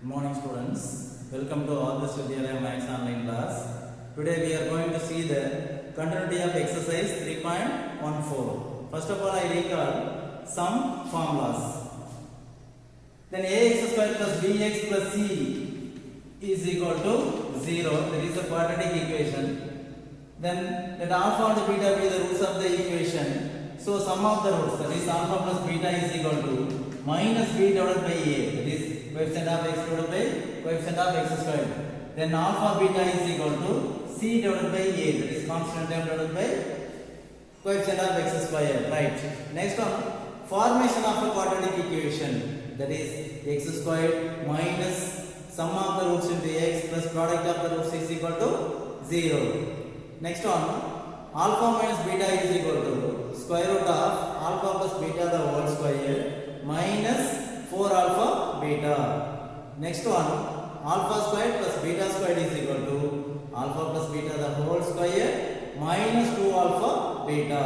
Good morning students. Welcome to Adarsh Vidyalaya Maths online class. Today we are going to see the continuity of exercise 3.14. First of all I recall some formulas. Then ax square plus bx plus c is equal to 0. That is the quadratic equation. Then let alpha and beta be the roots of the equation. So sum of the roots, that is alpha plus beta is equal to minus b divided by a, that is coefficient of x divided by coefficient of x squared. Then alpha beta is equal to c divided by a, that is constant term divided by coefficient of x squared. Right. Next one, formation of a quadratic equation, that is x squared minus sum of the roots into x plus product of the roots is equal to 0. Next one, alpha minus beta is equal to square root of alpha plus beta the whole square minus 4 alpha beta. Next one, alpha squared plus beta squared is equal to alpha plus beta the whole square minus 2 alpha beta.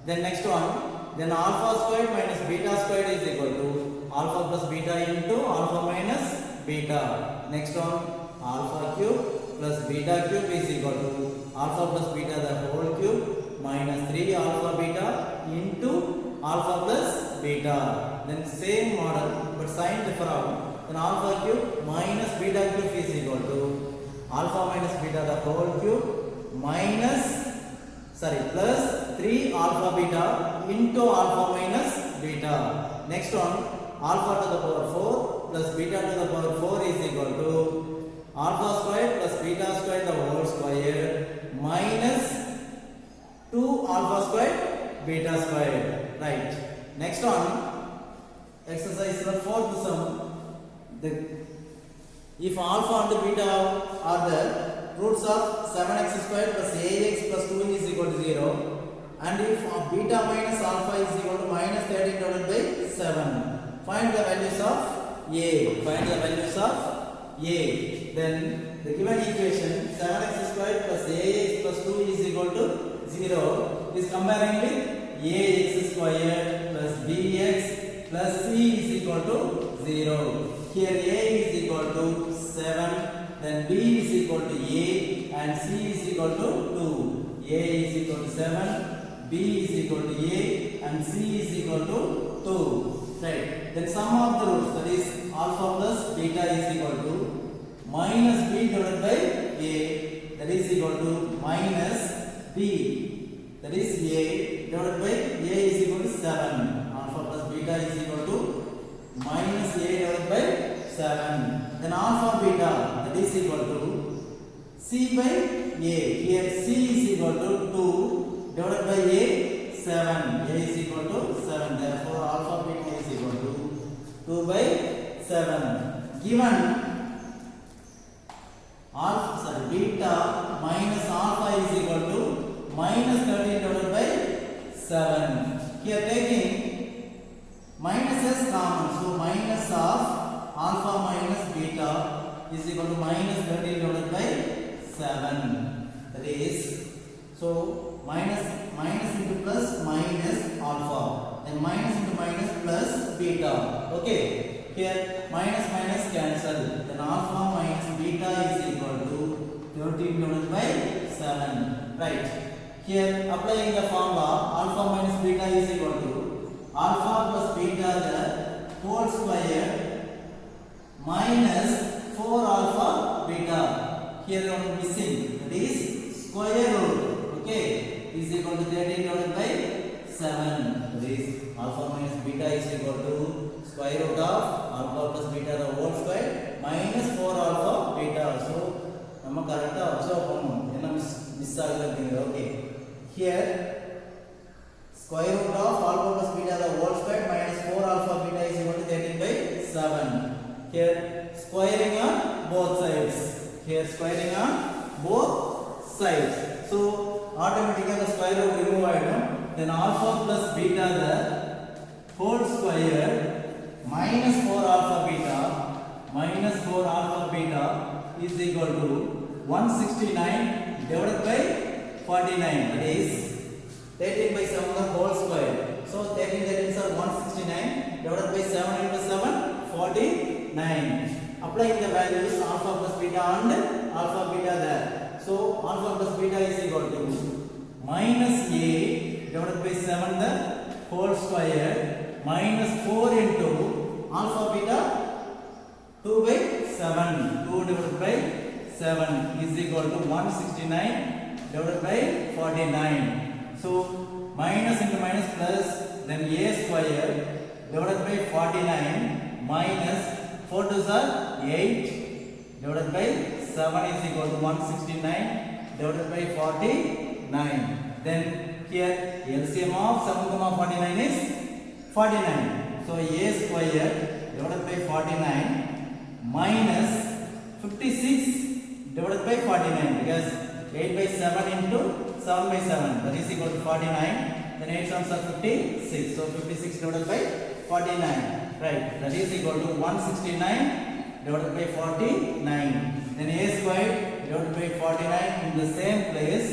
Then next one, then alpha squared minus beta squared is equal to alpha plus beta into alpha minus beta. Next one, alpha cube plus beta cube is equal to alpha plus beta the whole cube minus 3 alpha beta into alpha plus beta. Then same model but sign different. Then alpha cube minus beta cube is equal to alpha minus beta the whole cube minus plus 3 alpha beta into alpha minus beta. Next one, alpha to the power 4 plus beta to the power 4 is equal to alpha squared plus beta squared the whole square minus 2 alpha squared beta squared. Right. Next one, exercise the fourth sum. If alpha and beta are the roots of 7x squared plus ax plus 2 is equal to 0, and if beta minus alpha is equal to minus 13 divided by 7, find the values of a. Find the values of a. Then the given equation 7x squared plus ax plus 2 is equal to 0 is comparing with ax squared plus bx plus c is equal to 0. Here a is equal to 7, then b is equal to a and c is equal to 2. A is equal to 7, b is equal to a and c is equal to 2. Right. Then sum of the roots, that is alpha plus beta is equal to minus b divided by a, that is equal to minus b, that is a divided by a is equal to 7. Alpha plus beta is equal to minus a divided by 7. Then alpha beta, that is equal to c by a. Here c is equal to 2 divided by a 7. A is equal to 7. Therefore alpha beta is equal to 2 by 7. Given beta minus alpha is equal to minus 13 divided by 7. Here taking minus is common, so minus of alpha minus beta is equal to minus 13 divided by 7. That is, so minus into plus minus alpha, and minus into minus plus beta. Okay, here minus cancel, then alpha minus beta is equal to 13 divided by 7. Right. Here applying the formula alpha minus beta is equal to alpha plus beta the whole square minus 4 alpha beta. Here we are missing, that is square root. Okay, is equal to 13 divided by 7. That is alpha minus beta is equal to square root of alpha plus beta the whole square minus 4 alpha beta. So நம்ம கரெக்ட்டா observe பண்ணனும், என்ன miss ஆகுதுங்க. Okay, here square root of alpha plus beta the whole square minus 4 alpha beta is equal to 13 by 7. Here squaring on both sides. Here squaring on both sides. So automatically the square root remove ஆயிடும். Then alpha plus beta the whole square minus 4 alpha beta is equal to 169 divided by 49. That is 13 by 7 the whole square. So 13 are 169 divided by 7 into 7 49. applying the values alpha plus beta and alpha beta there. So alpha plus beta is equal to minus a divided by 7 the whole square minus 4 into alpha beta 2 by 7. 2 divided by 7 is equal to 169 divided by 49. So minus into minus plus, then a square divided by 49 minus 4 to the 8 divided by 7 is equal to 169 divided by 49. Then here LCM of 7,49 is 49. So a square divided by 49 minus 56 divided by 49, because 8 by 7 into 7 by 7, that is equal to 49. Then 8 sums are 56. So 56 divided by 49. Right. That is equal to 169 divided by 49. Then a squared divided by 49 in the same place.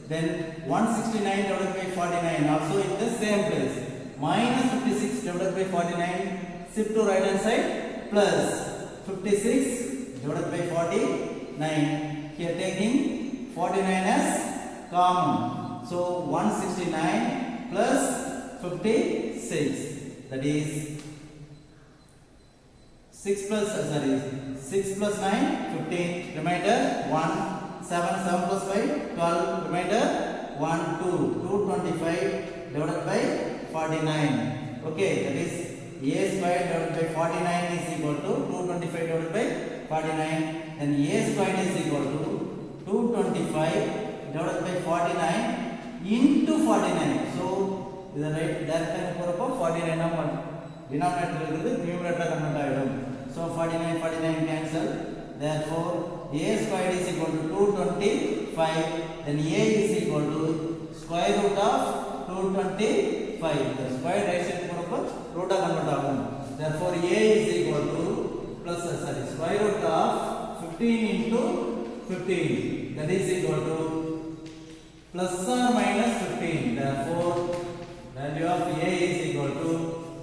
Then 169 divided by 49 also in the same place. Minus 56 divided by 49. Shift to right hand side. Plus 56 divided by 49. Here taking 49 as common. So 169 plus 56. That is 6 plus 9, 15. Remainder 1. 7 plus 5, 12. Remainder 1, 2. 225 divided by 49. Okay, that is a squared divided by 49 is equal to 225 divided by 49. And a squared is equal to 225 divided by 49 into 49. So, this is right direct line for 49 number. Denominator is numerator convert. So 49 cancel. Therefore, a squared is equal to 225. Then a is equal to square root of 225. The square right side root of convert. Therefore, a is equal to square root of 15 into 15. That is equal to plus or minus 15. Therefore, value of a is equal to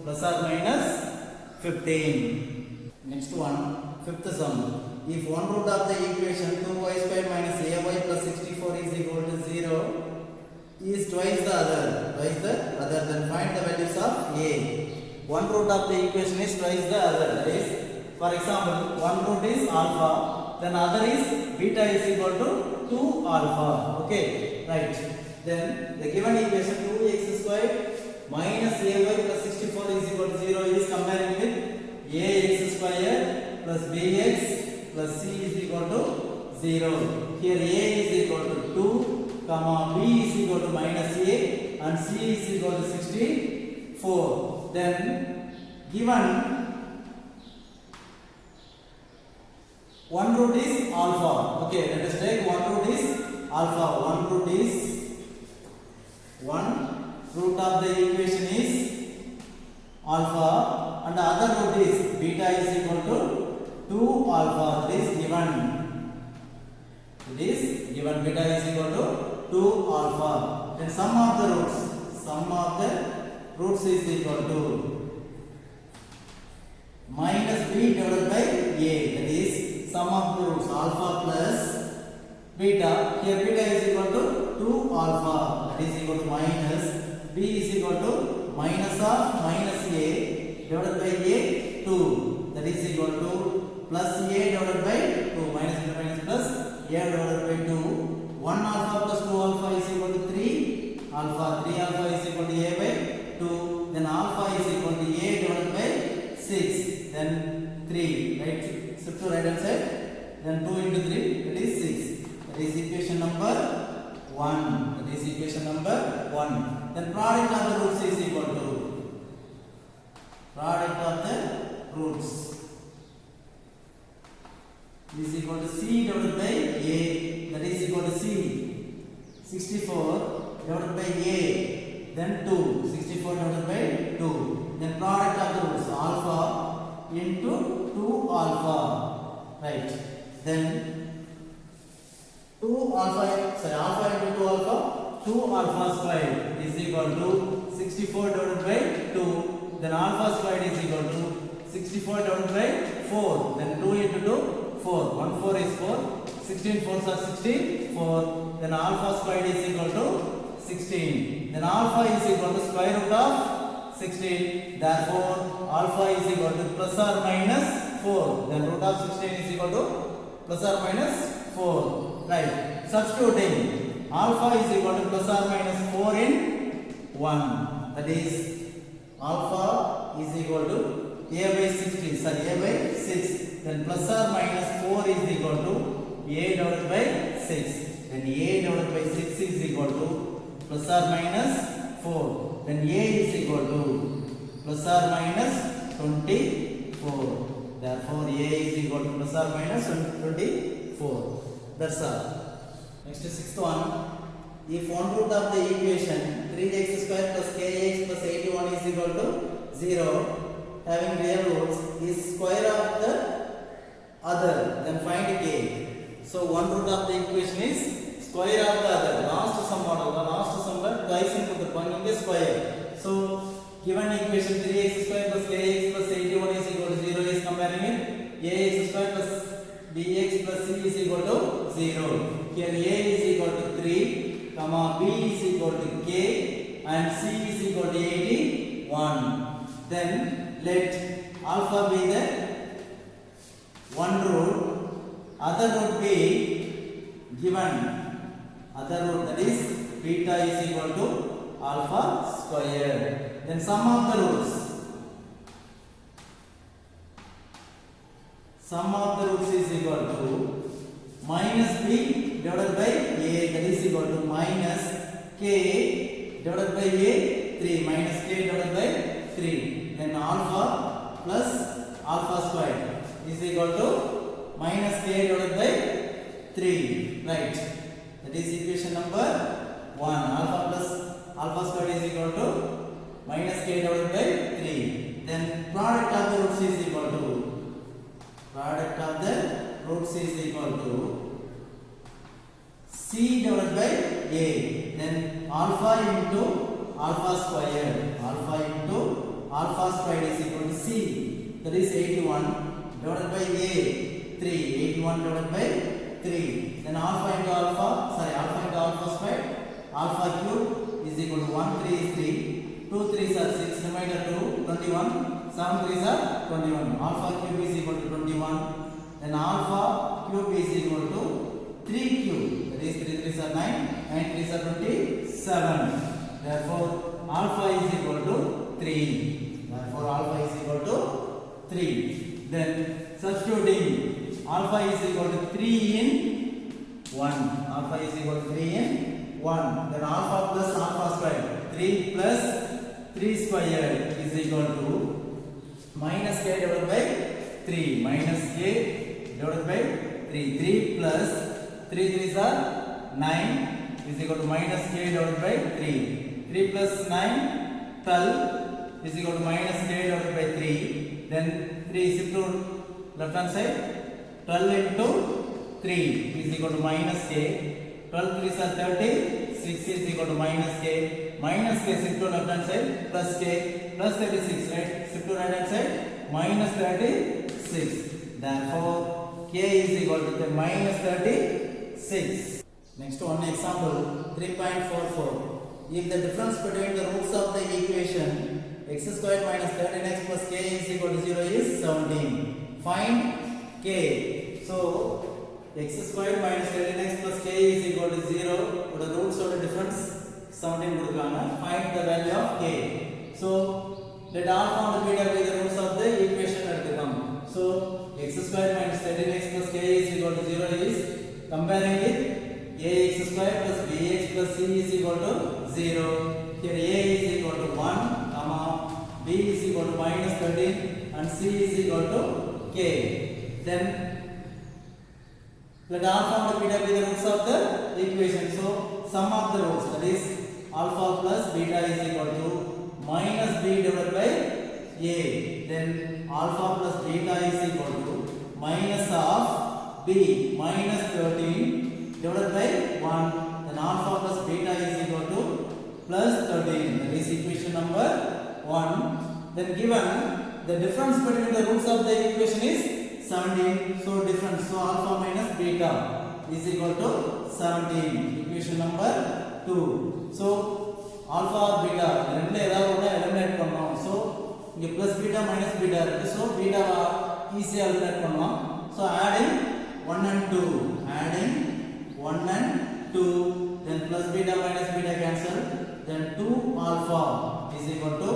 plus or minus 15. Next one, fifth sum. If one root of the equation 2y squared minus ay plus 64 is equal to 0 is twice the other, then find the values of a. One root of the equation is twice the other. That is, for example, one root is alpha, then other is beta is equal to 2 alpha. Okay, right. Then the given equation 2x squared minus ay plus 64 is equal to 0 is comparing with ax squared plus bx plus c is equal to 0. Here a is equal to 2, comma b is equal to minus a and c is equal to 64. Then given one root is alpha. Okay, let us take one root is alpha. One root of the equation is alpha and the other root is beta is equal to 2 alpha. This is given. It is given beta is equal to 2 alpha. Then sum of the roots is equal to minus b divided by a. That is sum of the roots alpha plus beta. Here beta is equal to 2 alpha. That is equal to minus b is equal to minus of minus a divided by a 2. That is equal to plus a divided by 2. Minus into minus plus a divided by 2. 1 alpha plus 2 alpha is equal to 3 alpha. 3 alpha is equal to a by 2. Then alpha is equal to a divided by 6. Then 3. Right? Shift to right hand side. Then 2 into 3. That is 6. That is equation number 1. That is equation number 1. Then product of the roots is equal to product of the roots is equal to c divided by a. That is equal to c. 64 divided by a. Then 2. 64 divided by 2. Then product of the roots alpha into 2 alpha. Right. Then 2 alpha into 2 alpha. 2 alpha squared is equal to 64 divided by 2. Then alpha squared is equal to 64 divided by 4. Then 2 into 2, 4. 1 4 is 4. 16 4s are 64. Then alpha squared is equal to 16. Then alpha is equal to square root of 16. Therefore, alpha is equal to plus or minus 4. Then root of 16 is equal to plus or minus 4. Right. Substituting alpha is equal to plus or minus 4 in 1. That is alpha is equal to a by 16. Sorry, a by 6. Then plus or minus 4 is equal to a divided by 6. Then a divided by 6 is equal to plus or minus 4. Then a is equal to plus or minus 24. Therefore, a is equal to plus or minus 24. That's all. Next is sixth one. If one root of the equation 3x square plus kx plus 81 is equal to 0, having real roots, is square of the other, then find k. So one root of the equation is square of the other. Last sum model, the last sum twice into the point in the square. So given equation 3x square plus kx plus 81 is equal to 0 is comparing it. Ax square plus bx plus c is equal to 0. Here a is equal to 3, comma b is equal to k, and c is equal to 81. Then let alpha be the one root, other root be given, other root, that is beta is equal to alpha square. Then sum of the roots, sum of the roots is equal to minus b divided by a, that is equal to minus k divided by a, 3, minus k divided by 3. Then alpha plus alpha squared is equal to minus k divided by 3. Right. That is equation number 1. Alpha plus alpha squared is equal to minus k divided by 3. Then product of the roots is equal to, product of the roots is equal to c divided by a. Then alpha into alpha squared, alpha into alpha squared is equal to c, that is 81 divided by a, 3, 81 divided by 3. Then alpha into alpha, sorry, alpha into alpha squared, alpha cube is equal to 1 3 is 3, 2 3s are 6, remainder 2, 21, 7 3s are 21. Alpha cube is equal to 21. Then alpha cube is equal to 3 cube, that is 3 3s are 9, 9 3s are 27. Therefore, alpha is equal to 3. Therefore, alpha is equal to 3. Then substituting alpha is equal to 3 in 1. Alpha is equal to 3 in 1. Then alpha plus alpha squared. 3 plus 3 squared is equal to minus k divided by 3. Minus k divided by 3. 3 plus 3 3s are 9 is equal to minus k divided by 3. 3 plus 9, 12 is equal to minus k divided by 3. Then 3 shift to left hand side. 12 into 3 is equal to minus k. 12 3s are 30. 6 is equal to minus k. Minus k shift to left hand side. Plus k. Plus 36, right? Shift to right hand side. Minus 36. Therefore, k is equal to minus 36. Next one example 3.44. If the difference between the roots of the equation x squared minus 13x plus k is equal to 0 is 17. Find k. So, x squared minus 13x plus k is equal to 0. What are the roots of the difference? 17 கொடுக்கலாங்க. Find the value of k. So, let alpha and beta be the roots of the equation எடுத்துக்கலாம். So, x squared minus 13x plus k is equal to 0 is comparing with ax squared plus bx plus c is equal to 0. Here a is equal to 1, comma b is equal to minus 13 and c is equal to k. Then let alpha and beta be the roots of the equation. So sum of the roots, that is alpha plus beta is equal to minus b divided by a. Then alpha plus beta is equal to minus of b minus 13 divided by 1. Then alpha plus beta is equal to plus 13. That is equation number 1. Then given the difference between the roots of the equation is 17. So difference, so alpha minus beta is equal to 17. Equation number 2. So alpha or beta ரெண்டுல ஏதாவது ஒண்ணு eliminate பண்ணனும். So இங்க plus beta minus beta இருக்கு. So beta ஈஸியா eliminate பண்ணலாம். So adding 1 and 2, adding 1 and 2, then plus beta minus beta cancel, then 2 alpha is equal to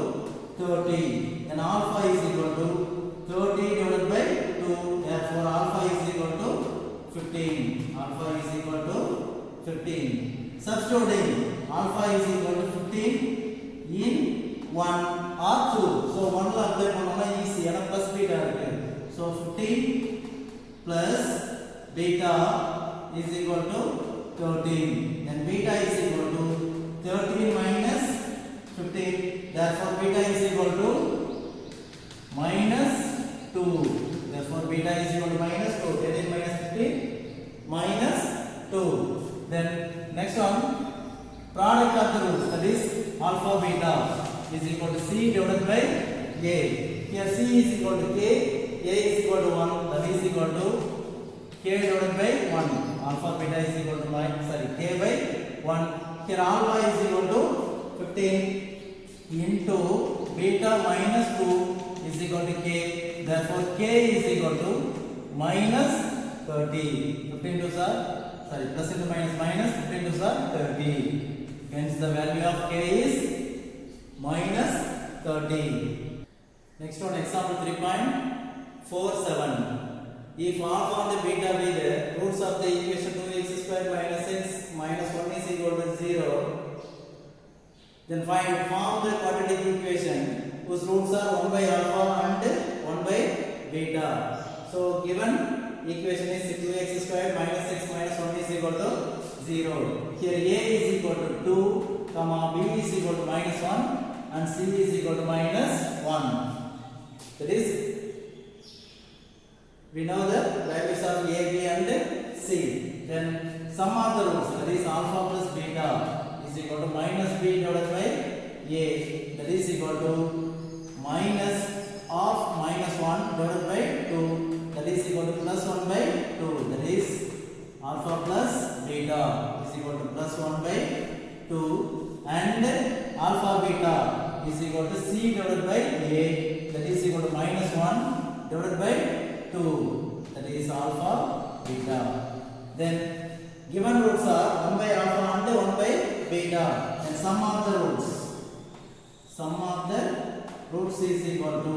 30, then alpha is equal to 30 divided by 2, therefore alpha is equal to 15, alpha is equal to 15. Substituting alpha is equal to 15 in 1 or 2, so 1 la apply பண்ணோம்னா easy, ஏன்னா plus beta இருக்கு. So 15 plus beta is equal to 13, then beta is equal to 13 minus 15, therefore beta is equal to minus 2, therefore beta is equal to minus 2, 13 minus 15 minus 2. Then next one, product of the roots, that is alpha beta is equal to c divided by a. Here c is equal to k, a is equal to 1, that is equal to k divided by 1. Alpha beta is equal to k by 1. Here alpha is equal to 15 into beta minus 2 is equal to k. Therefore k is equal to minus 30. 15 to plus into minus minus, 15 to 30. Hence the value of k is minus 30. Next one, example 3.47. If alpha and beta be the roots of the equation 2x square minus x minus 1 is equal to 0, then form the quadratic equation whose roots are 1 by alpha and 1 by beta. So given equation is 2x square minus x minus 1 is equal to 0. Here a is equal to 2, comma b is equal to minus 1 and c is equal to minus 1. That is, we know the values of a, b and c. Then sum of the roots, that is alpha plus beta is equal to minus b divided by a, that is equal to minus of minus 1 divided by 2, that is equal to plus 1 by 2, that is alpha plus beta is equal to plus 1 by 2, and alpha beta is equal to c divided by a, that is equal to minus 1 divided by 2, that is alpha beta. Then given roots are 1 by alpha and 1 by beta, and sum of the roots is equal to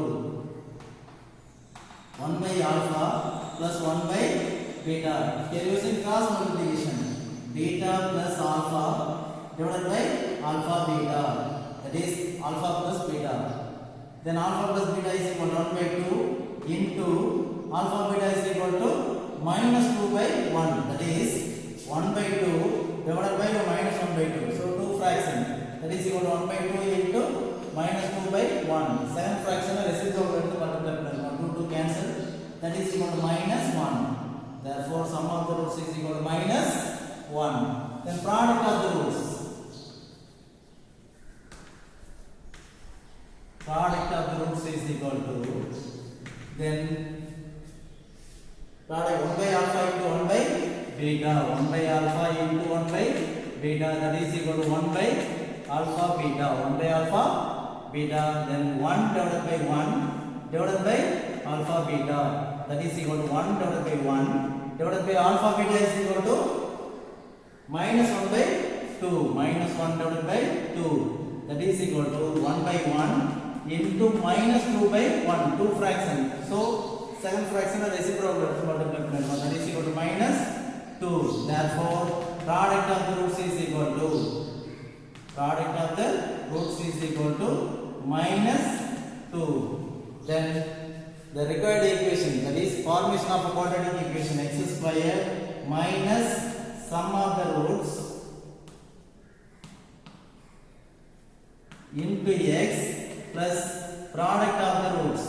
1 by alpha plus 1 by beta. Here using cross multiplication, beta plus alpha divided by alpha beta, that is alpha plus beta. Then alpha plus beta is equal to 1 by 2 into alpha beta is equal to minus 2 by 1, that is 1 by 2 divided by minus 1 by 2. So 2 fraction, that is equal to 1 by 2 into minus 2 by 1. 7 fraction reciprocal to multiply 2 cancel, that is equal to minus 1. Therefore sum of the roots is equal to minus 1. Then product of the roots, is equal to, then product 1 by alpha into 1 by beta, 1 by alpha into 1 by beta, that is equal to 1 by alpha beta, 1 by alpha beta, then 1 divided by 1 divided by alpha beta, that is equal to 1 divided by 1 divided by alpha beta is equal to minus 1 by 2, minus 1 divided by 2, that is equal to 1 by 1 into minus 2 by 1, 2 fraction. So 7 fraction are reciprocal to multiply, that is equal to minus 2. Therefore product of the roots is equal to minus 2. Then the required equation, that is formation of a quadratic equation, x square minus sum of the roots into x plus product of the roots,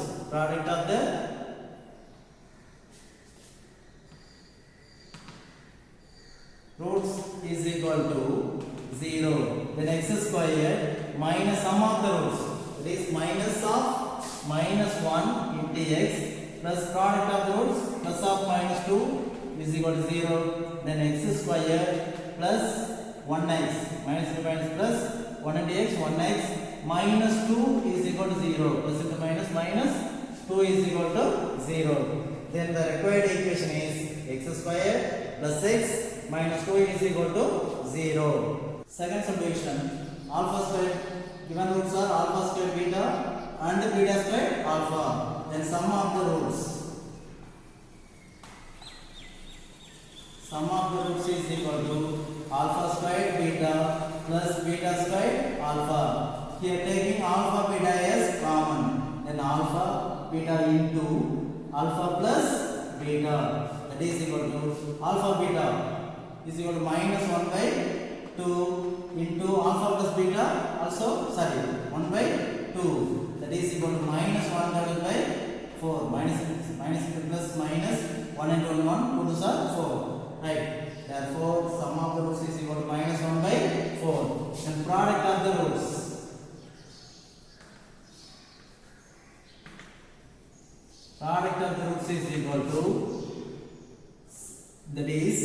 is equal to 0. Then x square minus sum of the roots, that is minus of minus 1 into x plus product of the roots plus of minus 2 is equal to 0. Then x square plus 1x minus into minus plus 1 into x 1x minus 2 is equal to 0. Plus into minus minus 2 is equal to 0. Then the required equation is x square plus x minus 2 is equal to 0. Second solution, alpha square, given roots are alpha square beta and beta square alpha. Then sum of the roots. Sum of the roots is equal to alpha square beta plus beta square alpha. Here taking alpha beta as common. Then alpha beta into alpha plus beta, that is equal to alpha beta is equal to minus 1 by 2 into alpha plus beta, also 1 by 2, that is equal to minus 1 divided by 4, minus plus minus 1 into 1 2 to 4, right? Therefore sum of the roots is equal to minus 1 by 4. Then product of the roots. Product of the roots is equal to, that is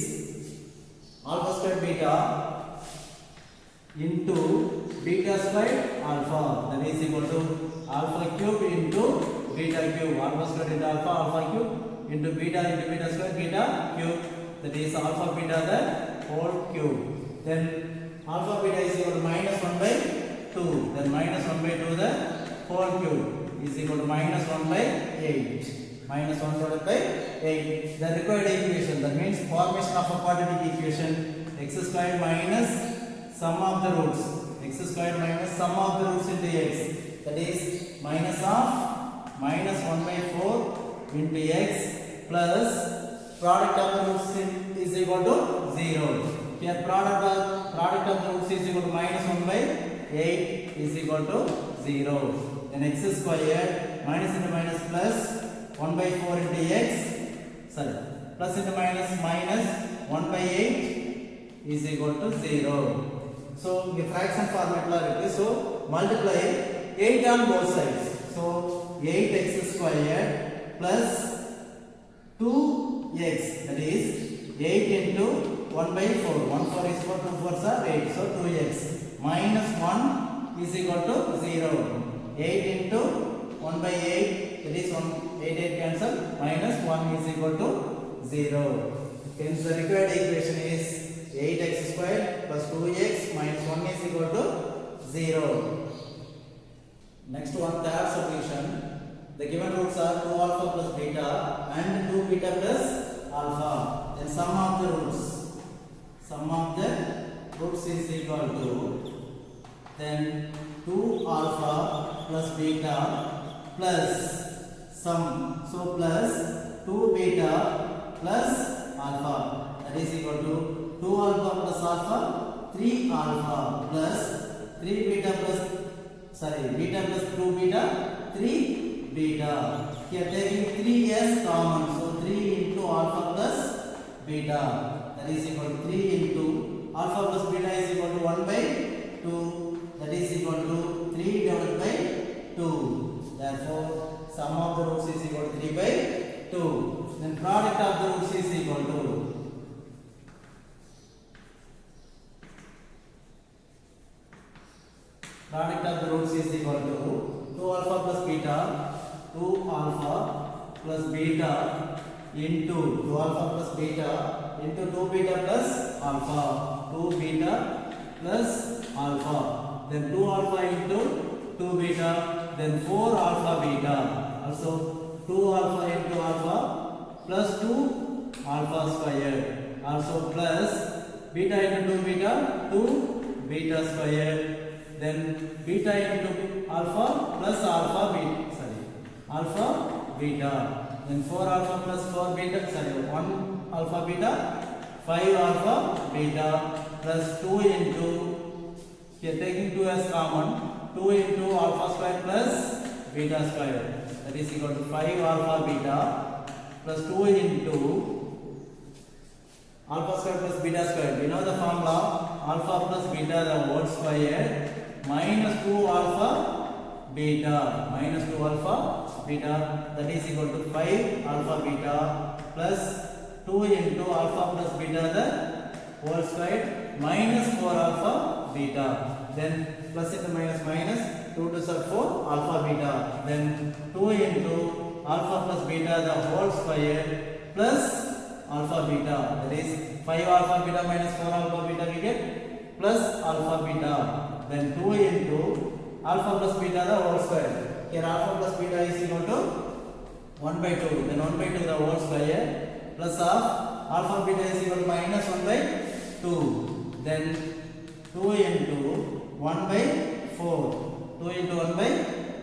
alpha square beta into beta square alpha, that is equal to alpha cube into beta cube, alpha square into alpha cube into beta square beta cube, that is alpha beta the whole cube. Then alpha beta is equal to minus 1 by 2, then minus 1 by 2 the whole cube is equal to minus 1 by 8. Minus 1 divided by 8. The required equation, that means formation of a quadratic equation, x square minus sum of the roots. X square minus sum of the roots into x. That is minus of minus 1 by 4 into x plus product of the roots is equal to 0. Here product of the roots is equal to minus 1 by 8 is equal to 0. Then x square minus into minus plus 1 by 4 into x, plus into minus 1 by 8 is equal to 0. So the fraction format la irukku. So multiply 8 on both sides. So 8x square plus 2x, that is 8 into 1 by 4. 1 4 is 4, 2 4s are 8. So 2x minus 1 is equal to 0. 8 into 1 by 8, that is 8 cancel, minus 1 is equal to 0. Hence the required equation is 8x square plus 2x minus 1 is equal to 0. Next one, third solution. The given roots are 2 alpha plus beta and 2 beta plus alpha. Then sum of the roots. Sum of the roots is equal to, then 2 alpha plus beta plus sum, so plus 2 beta plus alpha, that is equal to 2 alpha plus alpha 3 alpha plus 3 beta plus beta plus 2 beta 3 beta. Here taking 3 as common, so 3 into alpha plus beta, that is equal to 3 into alpha plus beta is equal to 1 by 2, that is equal to 3 divided by 2. Therefore sum of the roots is equal to 3 by 2. Then product of the roots is equal to, product of the roots is equal to 2 alpha plus beta, 2 alpha plus beta into 2 alpha plus beta into 2 beta plus alpha, 2 beta plus alpha, then 2 alpha into 2 beta, then 4 alpha beta, also 2 alpha into alpha plus 2 alpha square, also plus beta into 2 beta, 2 beta square, then beta into alpha plus alpha beta, alpha beta, then 4 alpha plus 4 beta, 1 alpha beta, 5 alpha beta plus 2 into, here taking 2 as common, 2 into alpha square plus beta square, that is equal to 5 alpha beta plus 2 into alpha square plus beta square. We know the formula, alpha plus beta the whole square minus 2 alpha beta, minus 2 alpha beta, that is equal to 5 alpha beta plus 2 into alpha plus beta the whole square minus 4 alpha beta, then plus into minus minus 2 to 4 alpha beta, then 2 into alpha plus beta the whole square plus alpha beta, that is 5 alpha beta minus 4 alpha beta we get plus alpha beta, then 2 into alpha plus beta the whole square, here alpha plus beta is equal to 1 by 2, then 1 by 2 the whole square plus of alpha beta is equal to minus 1 by 2, then 2 into 1 by 4, 2 into 1 by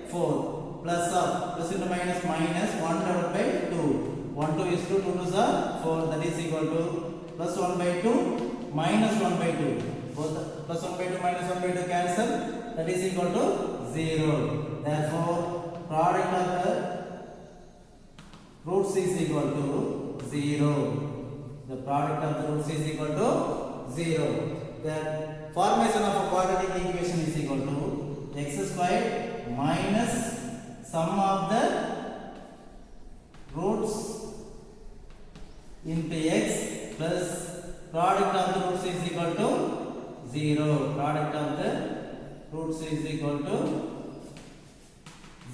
4 plus of plus into minus minus 1 divided by 2, 1 2 is 2, 2 2 is 4, that is equal to plus 1 by 2 minus 1 by 2, both plus 1 by 2 minus 1 by 2 cancel, that is equal to 0. Therefore product of the roots is equal to 0. The product of the roots is equal to 0. The formation of a quadratic equation is equal to x squared minus sum of the roots into x plus product of the roots is equal to 0. Product of the roots is equal to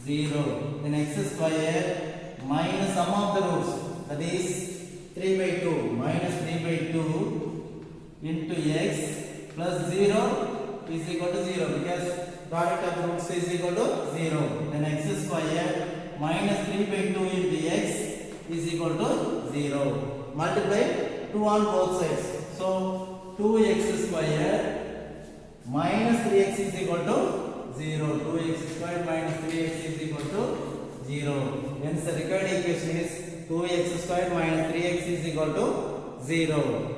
0. Then x squared minus sum of the roots, that is 3 by 2 minus 3 by 2 into x plus 0 is equal to 0, because product of the roots is equal to 0. Then x squared minus 3 by 2 into x is equal to 0. Multiply 2 on both sides. So 2x squared minus 3x is equal to 0. 2x squared minus 3x is equal to 0. Hence the required equation is 2x squared minus 3x is equal to 0.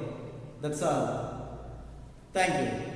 That's all. Thank you.